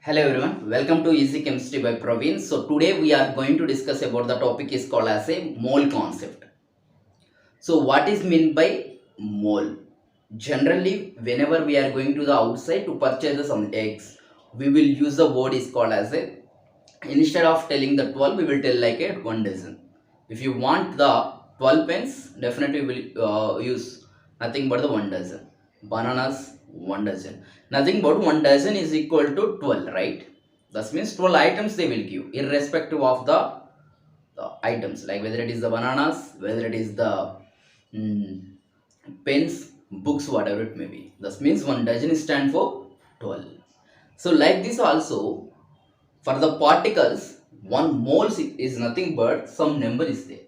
Hello everyone, welcome to Easy Chemistry by Praveen. So today we are going to discuss about the topic is called as a mole concept. So what is meant by mole? Generally, whenever we are going to the outside to purchase some eggs, we will use the word is called as a, instead of telling the 12, we will tell like a 1 dozen. If you want the 12 pens, definitely we will use nothing but the 1 dozen. Bananas, 1 dozen. Nothing but 1 dozen is equal to 12, right? That means 12 items they will give, irrespective of the items, like whether it is the bananas, whether it is the mm, pens, books, whatever it may be. That means 1 dozen stand for 12. So like this also, for the particles, 1 moles is nothing but some number is there.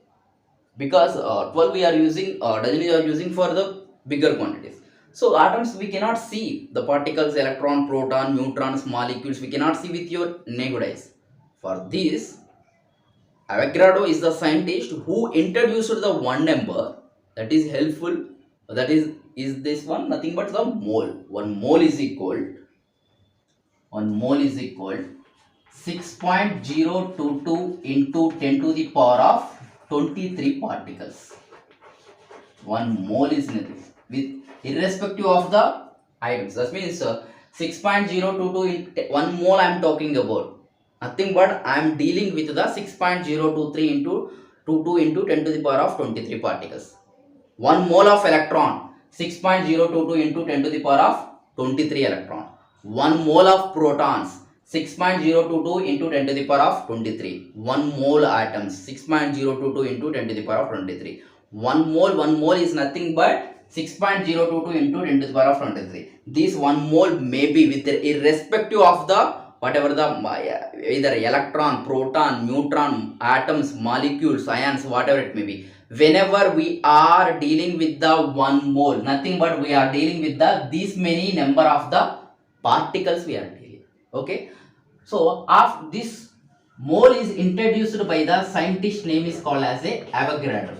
Because 12 we are using, dozen we are using for the bigger quantities. So atoms we cannot see the particles, electron, proton, neutrons, molecules, we cannot see with your naked eyes. For this, Avogadro is the scientist who introduced the one number that is helpful. That is this one, nothing but the mole. One mole is equal 6.022 into 10 to the power of 23 particles. 1 mole is nothing with irrespective of the items. That means 6.022 1 mole I am talking about. Nothing but I am dealing with the 6.023 into 22 into 10 to the power of 23 particles. 1 mole of electron, 6.022 into 10 to the power of 23 electron. 1 mole of protons, 6.022 into 10 to the power of 23. 1 mole atoms, 6.022 into 10 to the power of 23. 1 mole is nothing but 6.022 into 10 to the power of 23. This 1 mole may be with irrespective of the whatever the either electron, proton, neutron, atoms, molecules, ions, whatever it may be. Whenever we are dealing with the 1 mole, nothing but we are dealing with the this many number of the particles we are dealing. Okay. So after this mole is introduced by the scientist name is called as a Avogadro.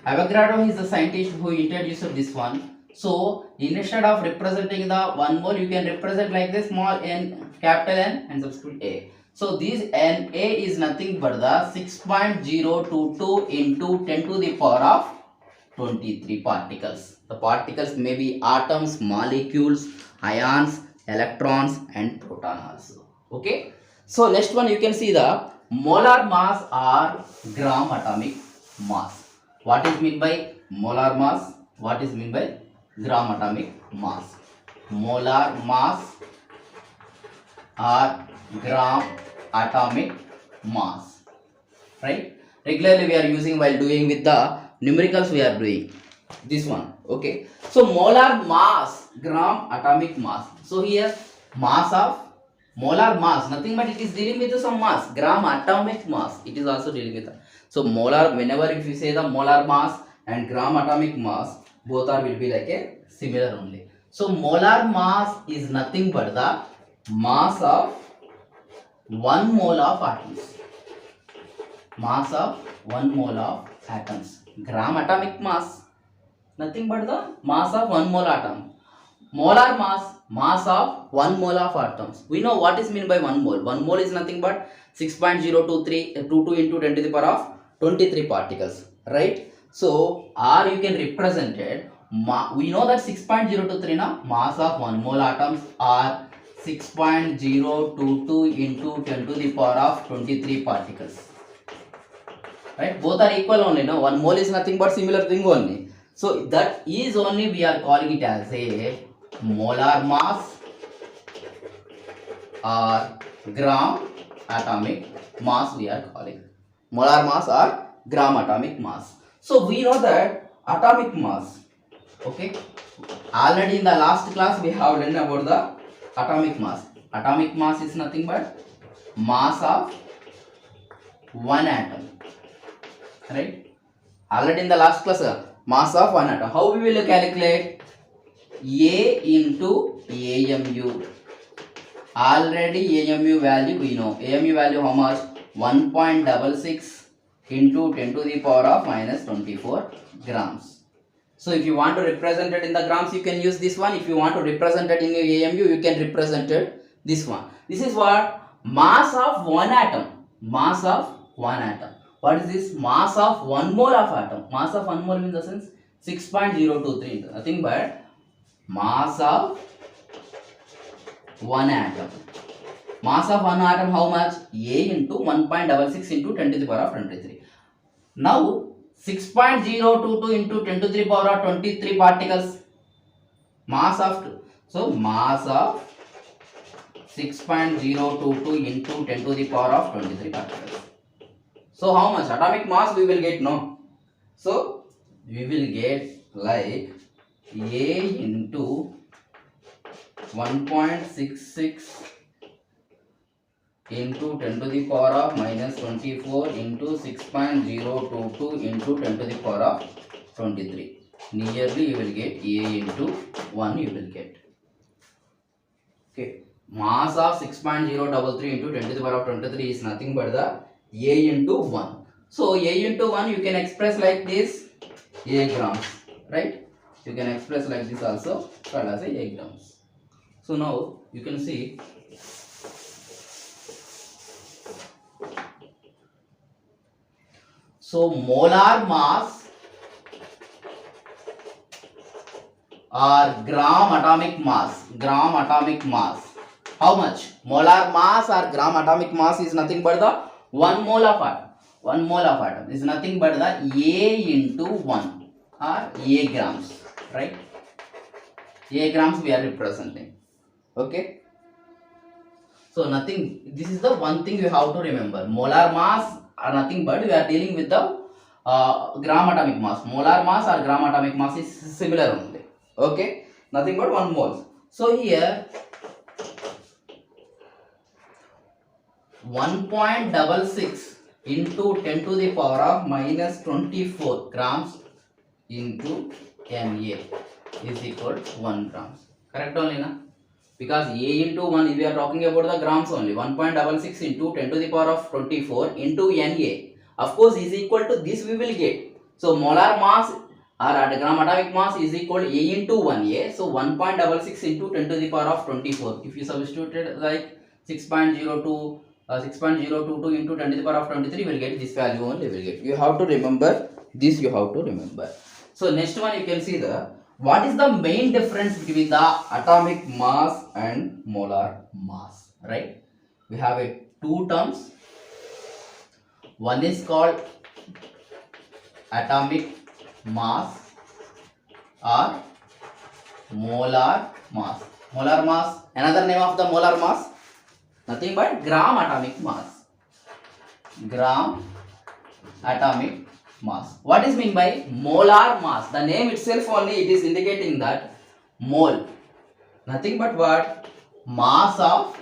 Avogadro is the scientist who introduced this one. So instead of representing the 1 mole, you can represent like this small n, capital N and subscript A. So this Na is nothing but the 6.022 into 10 to the power of 23 particles. The particles may be atoms, molecules, ions, electrons and proton also. Okay. So next one you can see the molar mass or gram atomic mass. What is meant by molar mass? What is meant by gram atomic mass? Molar mass or gram atomic mass, right? Regularly we are using while doing with the numericals, we are doing this one. Okay, so molar mass, gram atomic mass. So here mass of molar mass, nothing but it is dealing with some mass. Gram atomic mass, it is also dealing with that. So molar, whenever if you say the molar mass and gram atomic mass, both are will be like a similar only. So molar mass is nothing but the mass of 1 mole of atoms. Mass of 1 mole of atoms. Gram atomic mass, nothing but the mass of 1 mole atom. Molar mass, mass of 1 mole of atoms. We know what is meant by 1 mole. 1 mole is nothing but 6.022 into 10 to the power of 23 particles, right? So or you can represent it, we know that 6.023 now mass of 1 mole atoms are 6.022 into 10 to the power of 23 particles, right? Both are equal only. No, 1 mole is nothing but similar thing only. So that is only we are calling it as a molar mass or gram atomic mass, we are calling molar mass or gram atomic mass. So we know that atomic mass, okay, already in the last class we have learned about the atomic mass. Atomic mass is nothing but mass of 1 atom, right? Already in the last class, mass of 1 atom. How we will calculate? A into AMU. Already AMU value we know. AMU value how much? 1.66 into 10 to the power of minus 24 grams. So if you want to represent it in the grams, you can use this one. If you want to represent it in your AMU, you can represent it This one. This is what? Mass of one atom. Mass of one atom. What is this? Mass of 1 mole of atom. Mass of 1 mole in the sense 6.023. Nothing but mass of one atom. Mass of one atom how much? A into 1.66 into 10 to the power of 23. Now 6.022 into 10 to the power of 23 particles. Mass of, so mass of 6.022 into 10 to the power of 23 particles. So how much atomic mass we will get? No. So we will get like A into 1.66 into 10 to the power of minus 24 into 6.022 into 10 to the power of 23. Nearly you will get A into 1 you will get. Okay. Mass of 6.033 into 10 to the power of 23 is nothing but the A into 1. So A into 1 you can express like this, A grams, right? You can express like this also, called as A grams. So now you can see so molar mass or gram atomic mass. Gram atomic mass. How much? Molar mass or gram atomic mass is nothing but the 1 mole of atom. 1 mole of atom is nothing but the A into 1 or A grams, right? A grams we are representing. Okay. So nothing. This is the one thing you have to remember. Molar mass are nothing but we are dealing with the gram atomic mass. Molar mass or gram atomic mass is similar only. Okay. Nothing but 1 mole. So here 1.66 into 10 to the power of minus 24 grams into Na is equal to 1 grams. Correct only na? Because A into 1 we are talking about the grams only. 1.66 into 10 to the power of 24 into Na. Of course is equal to this we will get. So molar mass or gram atomic mass is equal to A into 1A. So 1.66 into 10 to the power of 24. If you substituted like 6.02 6.022 into 10 to the power of 23 you will get this value only will get. You have to remember this, you have to remember. So next one you can see the what is the main difference between the atomic mass and molar mass, right? We have two terms. One is called atomic mass or molar mass. Molar mass, another name of the molar mass, nothing but gram atomic mass. Gram atomic mass. What is mean by molar mass? The name itself only it is indicating that mole. Nothing but what? Mass of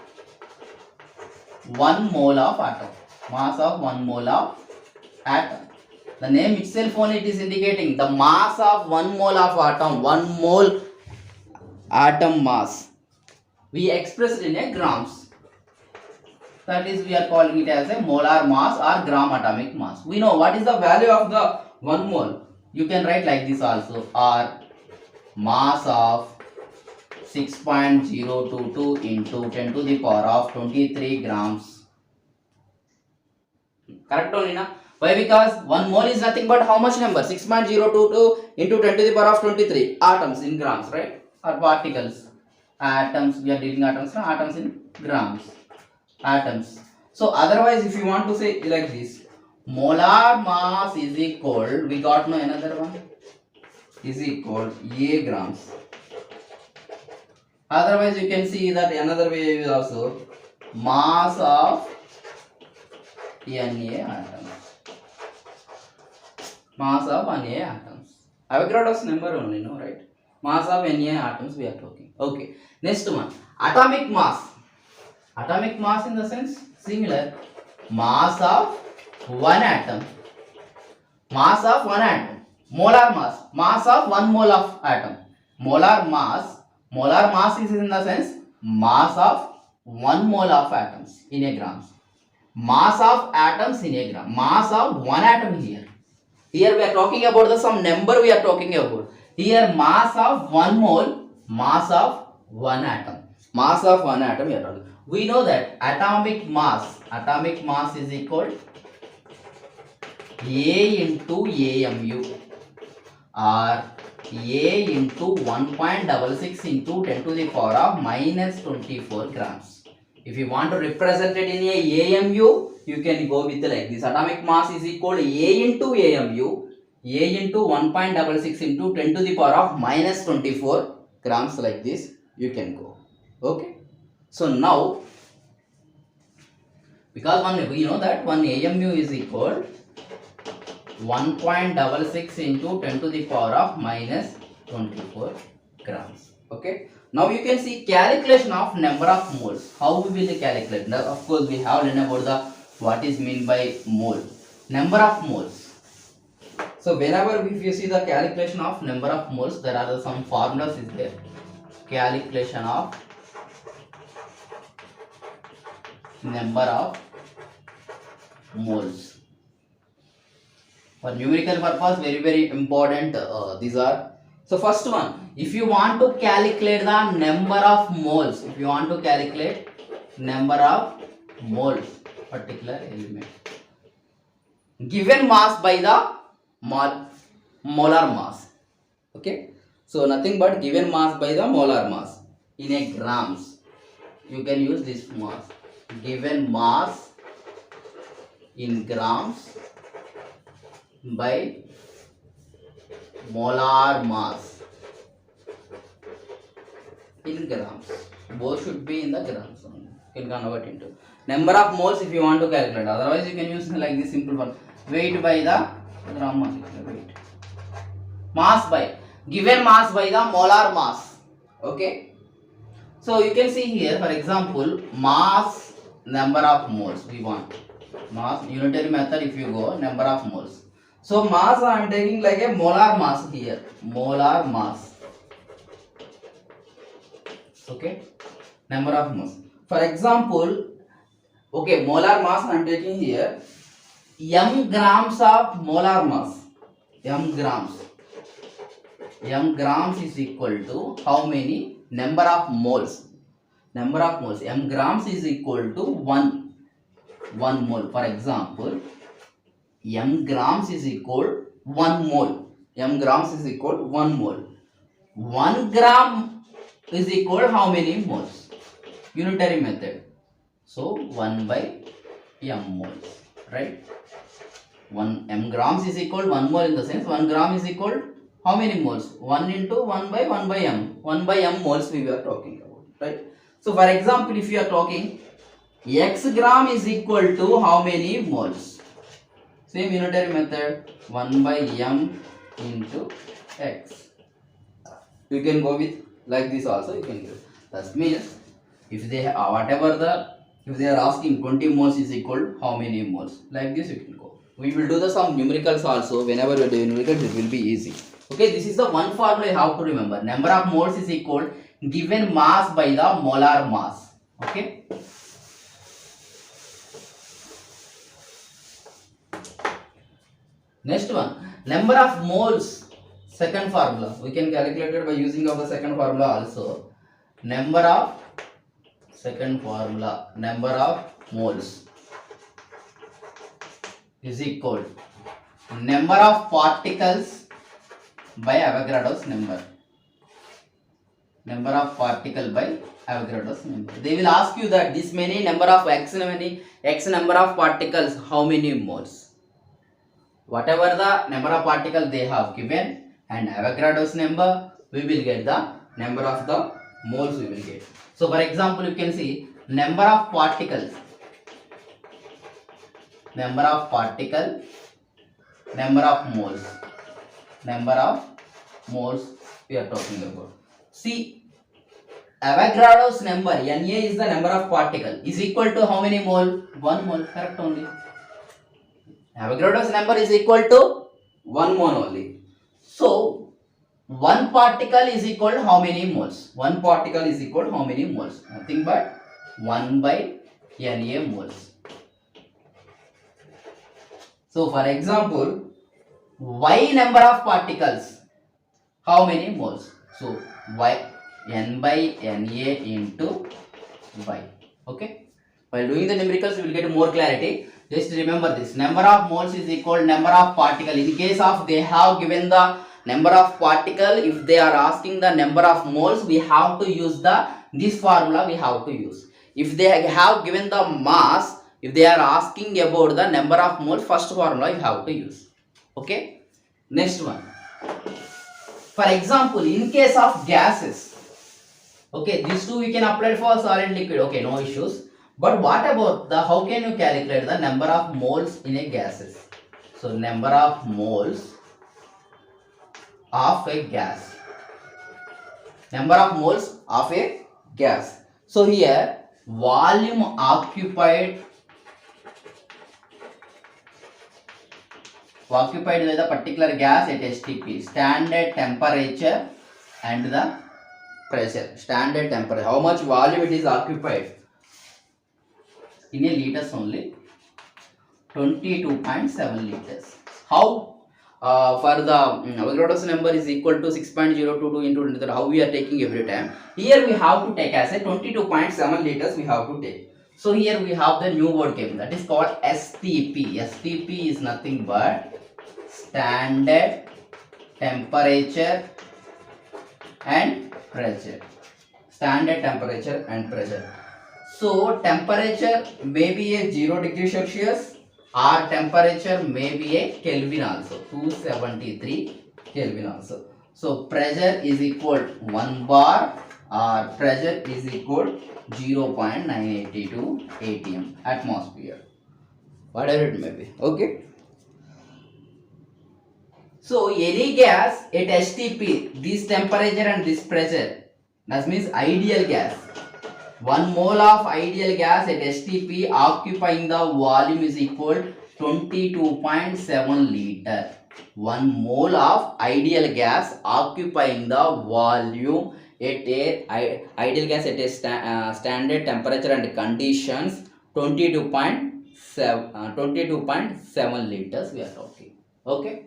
1 mole of atom. Mass of 1 mole of atom. The name itself only it is indicating the mass of 1 mole of atom. 1 mole atom mass. We express it in a grams. That is we are calling it as a molar mass or gram atomic mass. We know what is the value of the 1 mole. You can write like this also, or mass of 6.022 into 10 to the power of 23 grams. Correct only na? Why? Because 1 mole is nothing but how much number? 6.022 into 10 to the power of 23 atoms in grams, right? Or particles. Atoms, we are dealing atoms now, atoms in grams. Atoms. So otherwise if you want to say like this, molar mass is equal, we got no another one, is equal A grams. Otherwise you can see that another way is also mass of Na atoms. Mass of Na atoms. Avogadro's number only, no, right? Mass of Na atoms we are talking. Okay. Next one, atomic mass. Atomic mass in the sense similar, mass of 1 atom. Mass of 1 atom. Molar mass of 1 mole of atom. Molar mass is in the sense mass of 1 mole of atoms in a grams. Mass of atoms in a gram. Mass of 1 atom here. Here we are talking about the some number we are talking about. Here mass of 1 mole, mass of 1 atom. Mass of 1 atom we are talking. We know that atomic mass is equal A into AMU or A into 1.66 into 10 to the power of minus 24 grams. If you want to represent it in a AMU, you can go with like this. Atomic mass is equal to A into AMU, A into 1.66 into 10 to the power of minus 24 grams, like this you can go. Okay. So now, because we know that one AMU is equal 1.66 into 10 to the power of minus 24 grams. Okay. Now you can see calculation of number of moles. How we will calculate? Now, of course, we have learned about the what is mean by mole. Number of moles. So whenever if you see the calculation of number of moles, there are some formulas is there. Calculation of number of moles. For numerical purpose, very important. These are. So first one, if you want to calculate the number of moles, particular element, given mass by the molar mass. Okay. So nothing but given mass by the molar mass in a grams. You can use this mass. Given mass in grams by molar mass in grams. Both should be in the grams only. You can convert into number of moles if you want to calculate. Otherwise, you can use like this simple one. Weight by the gram weight. Mass by given mass by the molar mass. Okay. So you can see here, for example, mass number of moles we want. Mass unitary method. If you go number of moles. So mass I am taking like a molar mass here. Molar mass. Okay. Number of moles. For example, okay, molar mass I am taking here. M grams of molar mass. M grams. M grams is equal to how many? Number of moles. Number of moles. M grams is equal to 1 mole. For example, M grams is equal 1 mole. M grams is equal 1 mole. 1 gram is equal how many moles? Unitary method. So 1 by M moles. Right? 1 M grams is equal 1 mole in the sense 1 gram is equal how many moles? 1 into 1 by M. 1 by M moles we were talking about. Right? So for example, if you are talking X gram is equal to how many moles? Same unitary method, 1 by M into X. You can go with like this also, you can go. That means if they if they are asking 20 moles is equal how many moles, like this you can go. We will do some numericals also. Whenever you do numericals, it will be easy. Okay, this is the one formula you have to remember. Number of moles is equal given mass by the molar mass. Okay. Next one, number of moles. Second formula, we can calculate it by using of the second formula also. Number of moles is equal number of particles by Avogadro's number. Number of particle by Avogadro's number. They will ask you that this many number of x number of particles, how many moles? Whatever the number of particles they have given and Avogadro's number, we will get the number of the moles we will get. So for example, you can see number of particles, number of moles we are talking about. See, Avogadro's number, Na is the number of particle, is equal to how many mole? 1 mole, correct only. Avogadro's number is equal to 1 mole only. So, 1 particle is equal to how many moles? 1 particle is equal to how many moles? Nothing but 1 by Na moles. So, for example, Y number of particles, how many moles? So, Y, N by Na into Y. Okay. While doing the numericals, you will get more clarity. Just remember this: number of moles is equal number of particle. In case of they have given the number of particle, if they are asking the number of moles, we have to use this formula. We have to use. If they have given the mass, if they are asking about the number of moles, first formula you have to use. Okay. Next one. For example, in case of gases, okay, these two we can apply for solid liquid. Okay, no issues. But what about the, how can you calculate the number of moles in a gases? So number of moles of a gas. Number of moles of a gas. So here volume occupied by the particular gas at STP, standard temperature and the pressure. Standard temperature, how much volume it is occupied in a liters only, 22.7 liters. How for the Avogadro's number is equal to 6.022 into 10 to the, how we are taking every time. Here we have to take as a 22.7 liters we have to take. So here we have the new word came, that is called STP. STP is nothing but standard temperature and pressure. Standard temperature and pressure. So temperature may be a 0 degree Celsius or temperature may be a Kelvin also, 273 Kelvin also. So pressure is equal to 1 bar or pressure is equal 0.982 atm atmosphere, whatever it may be. Okay. So any gas at STP, this temperature and this pressure, that means ideal gas. 1 mole of ideal gas at STP occupying the volume is equal 22.7 liter. 1 mole of ideal gas occupying the volume at a ideal gas at a standard temperature and conditions, 22.7 liters we are talking. Okay.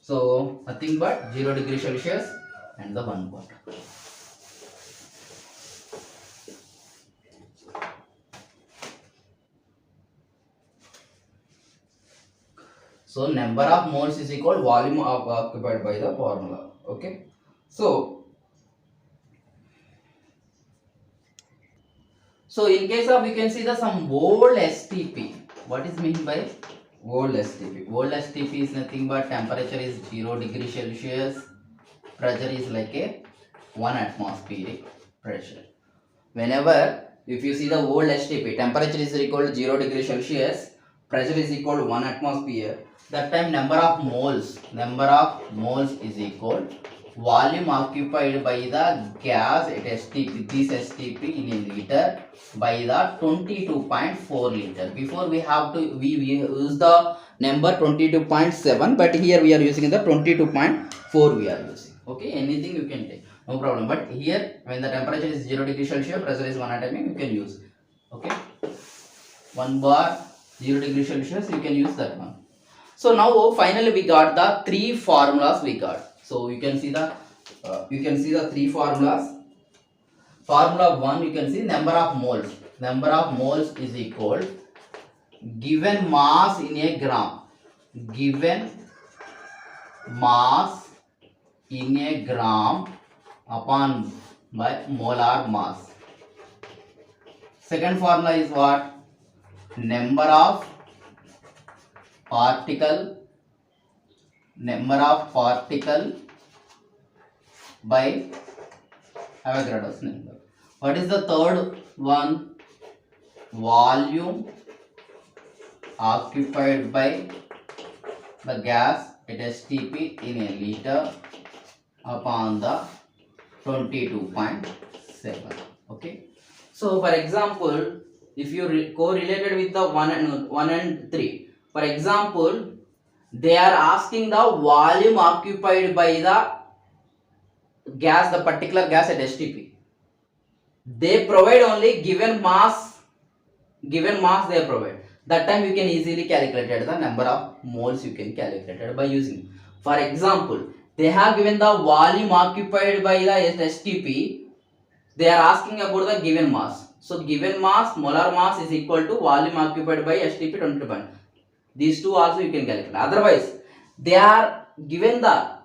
So nothing but 0 degree Celsius and the 1 bar. So number of moles is equal volume of occupied by the formula. Okay. So in case of, you can see the some old STP. What is meant by old STP? Old STP is nothing but temperature is 0 degree Celsius, pressure is like a 1 atmospheric pressure. Whenever if you see the old STP, temperature is equal to 0 degree Celsius, pressure is equal to 1 atmosphere, that time number of moles is equal volume occupied by the gas at STP, this STP in a liter by the 22.4 liter. Before we have to we use the number 22.7, but here we are using the 22.4 we are using. Okay, anything you can take, no problem. But here when the temperature is 0 degree Celsius, pressure is 1 atm, you can use. Okay, 1 bar 0 degree Celsius, you can use that one. So now finally we got the 3 formulas we got. So you can see the 3 formulas. Formula 1, you can see number of moles. Number of moles is equal given mass in a gram. Given mass in a gram upon by molar mass. Second formula is what? Number of particle by Avogadro's number. What is the third one? Volume occupied by the gas at STP in a liter upon the 22.7. Okay. So for example, if you correlated with the 1 and 3, for example, they are asking the volume occupied by the gas, the particular gas at STP. They provide only given mass they provide. That time you can easily calculate the number of moles you can calculate it by using. For example, they have given the volume occupied by the STP. They are asking about the given mass. So given mass, molar mass is equal to volume occupied by STP 20. These two also you can calculate. Otherwise, they are given the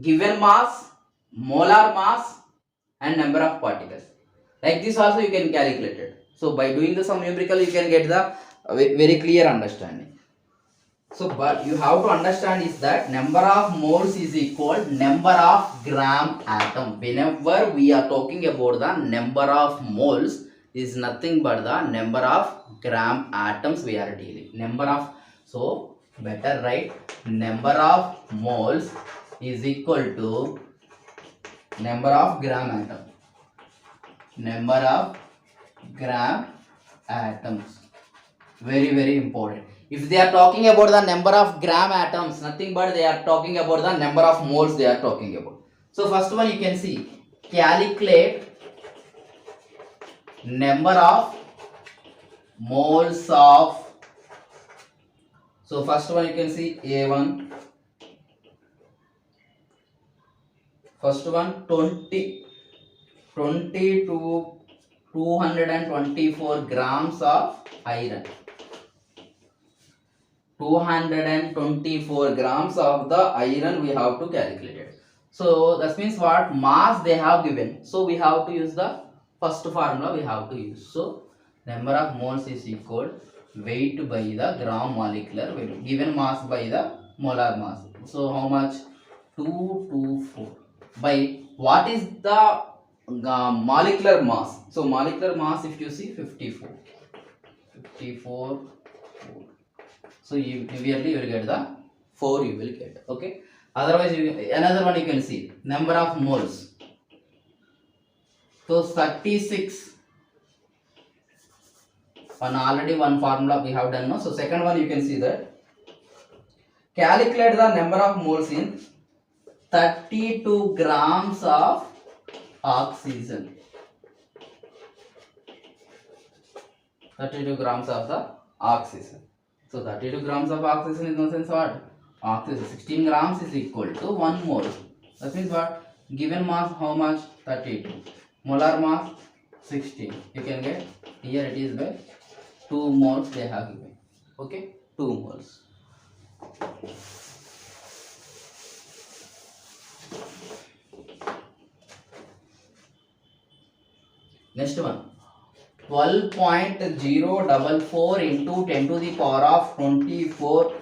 given mass, molar mass, and number of particles. Like this also you can calculate it. So by doing the sum numerical, you can get the very clear understanding. So but you have to understand is that number of moles is equal number of gram atom. Whenever we are talking about the number of moles, is nothing but the number of gram atoms we are dealing. Number of, so better write number of moles is equal to number of gram atom. Number of gram atoms. Very important. If they are talking about the number of gram atoms, nothing but they are talking about the number of moles they are talking about. So first one you can see, calculate number of moles of, so first one you can see A1, first one 20 to 224 grams of iron. 224 grams of the iron we have to calculate it. So that means what mass they have given. So we have to use the first formula we have to use. So number of moles is equal weight by the gram molecular weight given mass by the molar mass. So how much? 224 by what is the molecular mass? So molecular mass if you see 54. So you clearly will get the 4 you will get. Okay. Otherwise another one you can see number of moles. So 36. Already one formula we have done. No? So second one you can see that calculate the number of moles in 32 grams of oxygen. 32 grams of the oxygen. So 32 grams of oxygen is no sense what? Oxygen 16 grams is equal to 1 mole. That means what? Given mass how much? 32. Molar mass 16. You can get here it is by 2 moles they have given. Okay? 2 moles. Next one. 12.044 into 10 to the power of 24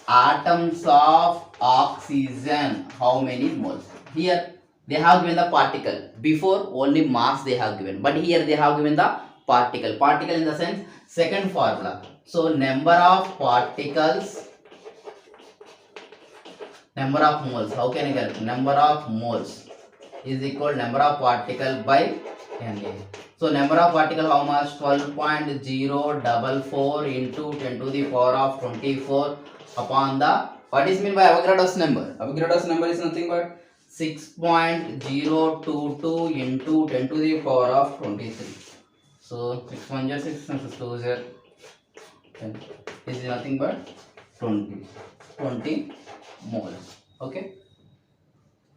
atoms of oxygen. How many moles? Here they have given the particle. Before only mass they have given. But here they have given the particle. Particle in the sense second formula. So number of particles, number of moles. How can I calculate? Number of moles is equal number of particle by Na. So number of particle how much? 12.044 into 10 to the power of 24 upon the, what is mean by Avogadro's number? Avogadro's number is nothing but 6.022 into 10 to the power of 23. So 6 1 is 6 and 2 is 10. This is nothing but 20 moles. Okay.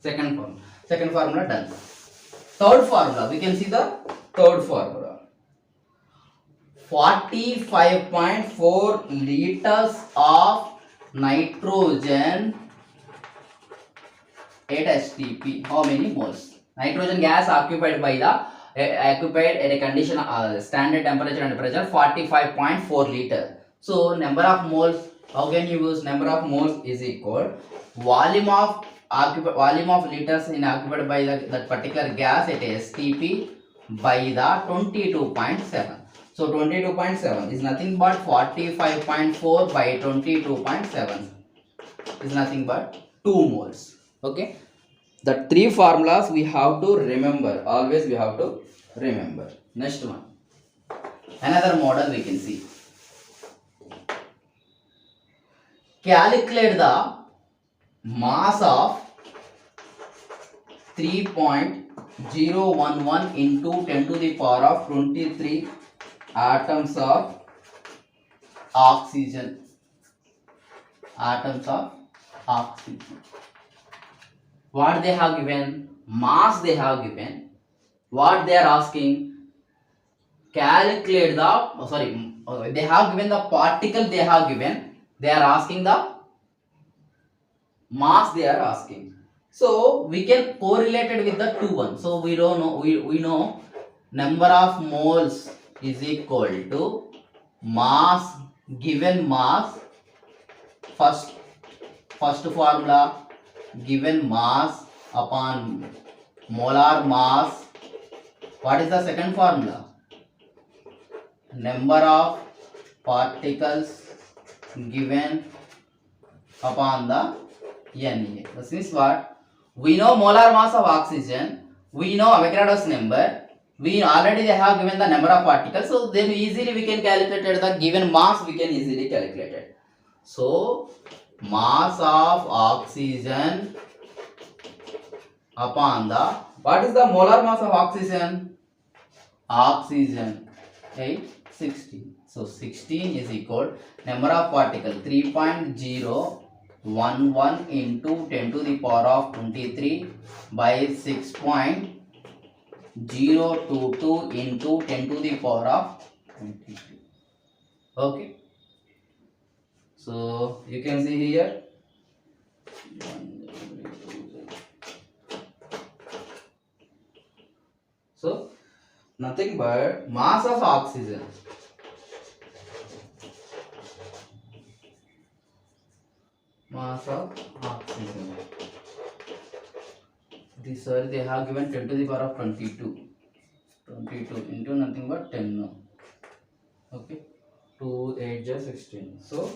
Second formula done. Third formula, we can see the third formula. 45.4 liters of nitrogen at STP. How many moles? Nitrogen gas occupied by the occupied at a condition standard temperature and pressure 45.4 liter. So number of moles, how can you use? Number of moles is equal volume of liters in occupied by that particular gas at STP by the 22.7. So 22.7 is nothing but 45.4 by 22.7 is nothing but 2 moles. Okay. The 3 formulas we have to remember. Always we have to remember. Next one. Another model we can see. Calculate the mass of 3.011 into 10 to the power of 23 atoms of oxygen. Atoms of oxygen. What they have given? Mass they have given. What they are asking? calculate the they have given the particle, they have given, they are asking the mass, they are asking. So we can correlate it with the two one. So we don't know, we know number of moles is equal to mass, given mass, first formula, given mass upon molar mass. What is the second formula? Number of particles given upon the Na. This means what? We know molar mass of oxygen, we know Avogadro's number, we already they have given the number of particles, so then easily we can calculate the given mass, we can easily calculate it. So mass of oxygen upon the, what is the molar mass of oxygen? Oxygen 16. So 16 is equal number of particles 3.011 into 10 to the power of 23 by 6.022 into 10 to the power of 23. Okay. So you can see here. So nothing but mass of oxygen. Mass of oxygen. This they have given 10 to the power of 22. 22 into nothing but 10. Okay. 2 8 just 16. So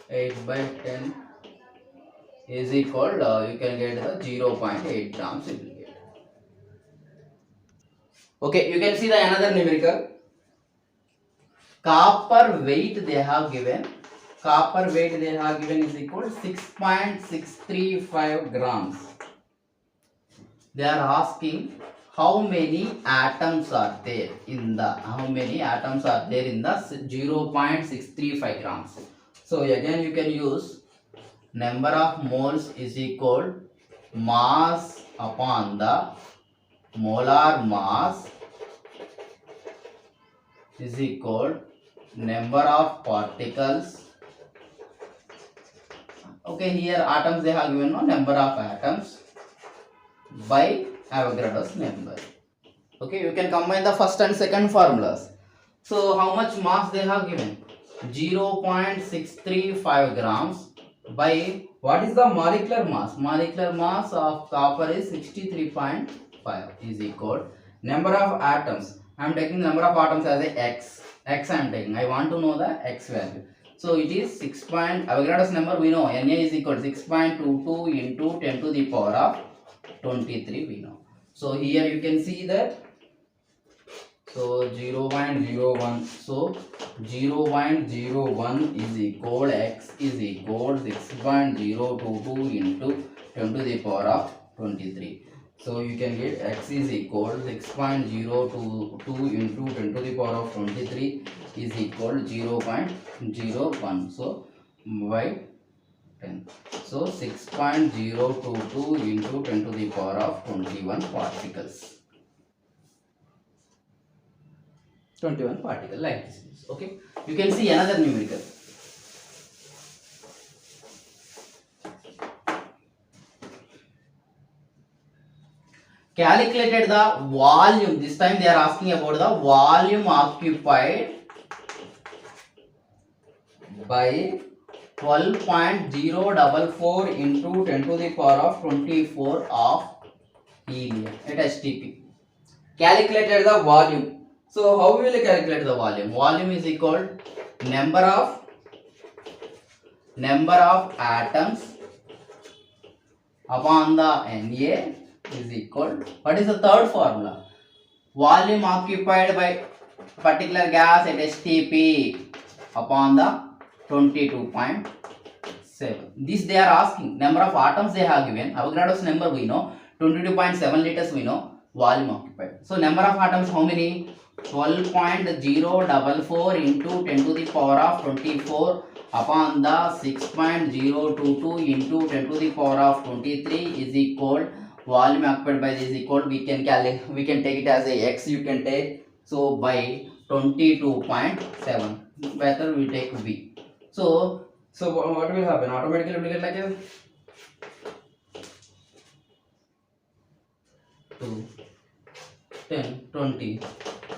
8 by 10 is equal, you can get the 0.8 grams you will get. Okay, you can see the another numerical. Copper weight they have given. Copper weight they have given is equal to 6.635 grams. They are asking how many atoms are there in the, how many atoms are there in the 0.635 grams. So again you can use number of moles is equal mass upon the molar mass is equal number of particles. Okay, here atoms they have given no number of atoms by Avogadro's number. Okay, you can combine the first and second formulas. So how much mass they have given? 0.635 grams by, what is the molecular mass? Molecular mass of copper is 63.5 is equal number of atoms. I am taking the number of atoms as a x. X I am taking. I want to know the x value. So it is 6. Avogadro's number we know, Na is equal to 6.22 into 10 to the power of 23 we know. So here you can see that. So 0.01. So 0.01 is equal, x is equal 6.022 into 10 to the power of 23. So you can get x is equal 6.022 into 10 to the power of 23 is equal 0.01. So by 10. So 6.022 into 10 to the power of 21 particles. 21 particle like this. Okay. You can see another numerical. Calculated the volume. This time they are asking about the volume occupied by 12.044 into 10 to the power of 24 of helium at HTP. Calculated the volume. So how we will calculate the volume? Volume is equal number of atoms upon the Na is equal. What is the third formula? Volume occupied by particular gas at HTP upon the 22.7. This they are asking. Number of atoms they have given. Avogadro's number we know. 22.7 liters we know. Volume occupied. So number of atoms how many? 12.044 into 10 to the power of 24 upon the 6.022 into 10 to the power of 23 is equal volume occupied by this is equal, we can we can take it as a x, you can take, so by 22.7, better we take v. So what will happen, automatically we will get like a 2 10 20,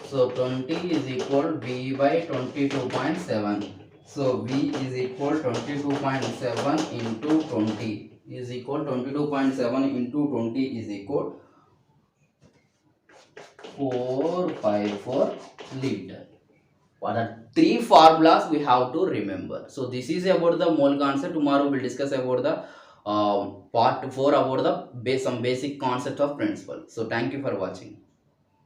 so 20 is equal v by 22.7, so v is equal 22.7 into 20 is equal 22.7 into 20 is equal 454 liter. What are three formulas we have to remember? So this is about the mole concept. Tomorrow we'll discuss about the part 4 about the some basic concept of principle. So thank you for watching.